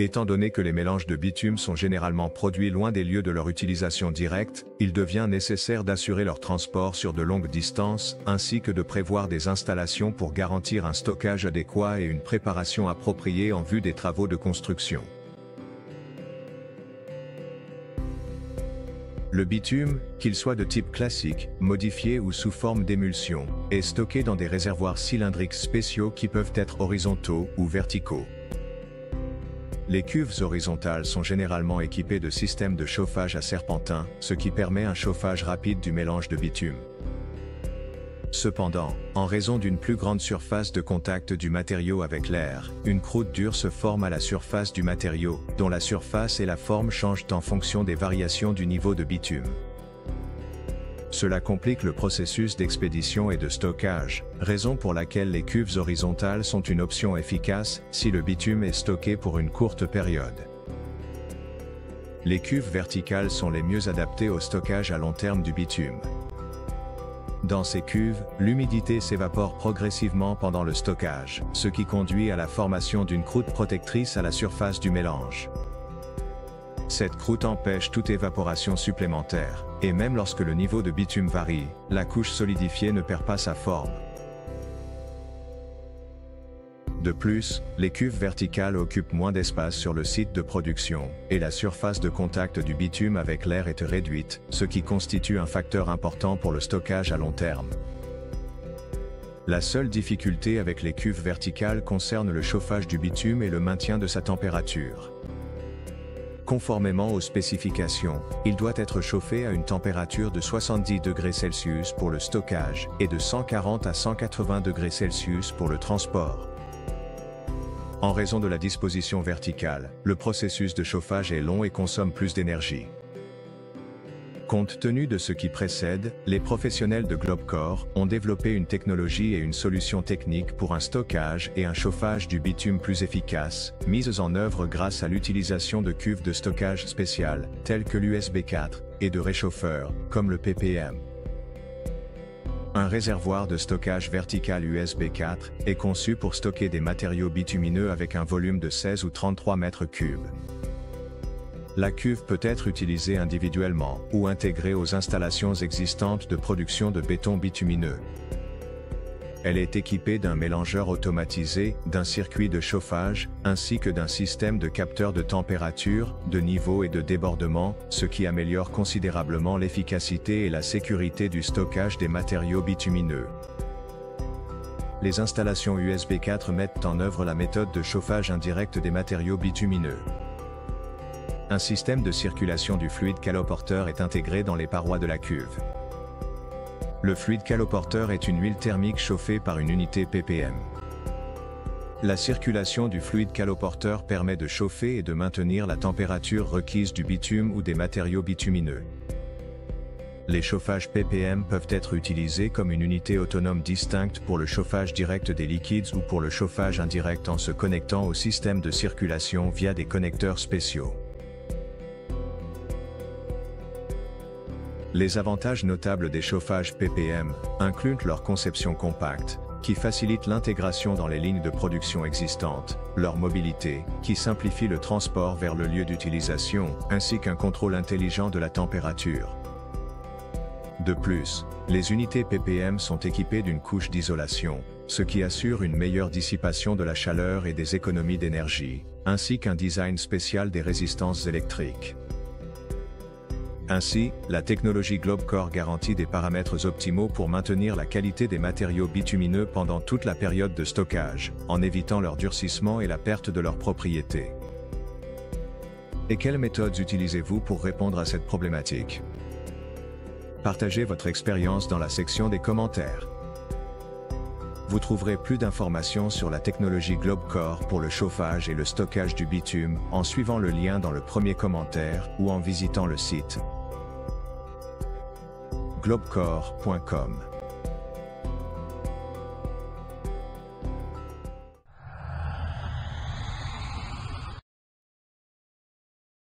Étant donné que les mélanges de bitume sont généralement produits loin des lieux de leur utilisation directe, il devient nécessaire d'assurer leur transport sur de longues distances, ainsi que de prévoir des installations pour garantir un stockage adéquat et une préparation appropriée en vue des travaux de construction. Le bitume, qu'il soit de type classique, modifié ou sous forme d'émulsion, est stocké dans des réservoirs cylindriques spéciaux qui peuvent être horizontaux ou verticaux. Les cuves horizontales sont généralement équipées de systèmes de chauffage à serpentin, ce qui permet un chauffage rapide du mélange de bitume. Cependant, en raison d'une plus grande surface de contact du matériau avec l'air, une croûte dure se forme à la surface du matériau, dont la surface et la forme changent en fonction des variations du niveau de bitume. Cela complique le processus d'expédition et de stockage, raison pour laquelle les cuves horizontales sont une option efficace si le bitume est stocké pour une courte période. Les cuves verticales sont les mieux adaptées au stockage à long terme du bitume. Dans ces cuves, l'humidité s'évapore progressivement pendant le stockage, ce qui conduit à la formation d'une croûte protectrice à la surface du mélange. Cette croûte empêche toute évaporation supplémentaire, et même lorsque le niveau de bitume varie, la couche solidifiée ne perd pas sa forme. De plus, les cuves verticales occupent moins d'espace sur le site de production, et la surface de contact du bitume avec l'air est réduite, ce qui constitue un facteur important pour le stockage à long terme. La seule difficulté avec les cuves verticales concerne le chauffage du bitume et le maintien de sa température. Conformément aux spécifications, il doit être chauffé à une température de 70 degrés Celsius pour le stockage et de 140 à 180 degrés Celsius pour le transport. En raison de la disposition verticale, le processus de chauffage est long et consomme plus d'énergie. Compte tenu de ce qui précède, les professionnels de Globcore ont développé une technologie et une solution technique pour un stockage et un chauffage du bitume plus efficaces, mises en œuvre grâce à l'utilisation de cuves de stockage spéciales, telles que l'USB 4, et de réchauffeurs, comme le ppm. Un réservoir de stockage vertical USB 4 est conçu pour stocker des matériaux bitumineux avec un volume de 16 ou 33 mètres cubes. La cuve peut être utilisée individuellement ou intégrée aux installations existantes de production de béton bitumineux. Elle est équipée d'un mélangeur automatisé, d'un circuit de chauffage, ainsi que d'un système de capteurs de température, de niveau et de débordement, ce qui améliore considérablement l'efficacité et la sécurité du stockage des matériaux bitumineux. Les installations USB 4 mettent en œuvre la méthode de chauffage indirect des matériaux bitumineux. Un système de circulation du fluide caloporteur est intégré dans les parois de la cuve. Le fluide caloporteur est une huile thermique chauffée par une unité ppm. La circulation du fluide caloporteur permet de chauffer et de maintenir la température requise du bitume ou des matériaux bitumineux. Les chauffages ppm peuvent être utilisés comme une unité autonome distincte pour le chauffage direct des liquides ou pour le chauffage indirect en se connectant au système de circulation via des connecteurs spéciaux. Les avantages notables des chauffages ppm incluent leur conception compacte, qui facilite l'intégration dans les lignes de production existantes, leur mobilité, qui simplifie le transport vers le lieu d'utilisation, ainsi qu'un contrôle intelligent de la température. De plus, les unités ppm sont équipées d'une couche d'isolation, ce qui assure une meilleure dissipation de la chaleur et des économies d'énergie, ainsi qu'un design spécial des résistances électriques. Ainsi, la technologie Globcore garantit des paramètres optimaux pour maintenir la qualité des matériaux bitumineux pendant toute la période de stockage, en évitant leur durcissement et la perte de leurs propriétés. Et quelles méthodes utilisez-vous pour répondre à cette problématique? Partagez votre expérience dans la section des commentaires. Vous trouverez plus d'informations sur la technologie Globcore pour le chauffage et le stockage du bitume en suivant le lien dans le premier commentaire ou en visitant le site globcore.com.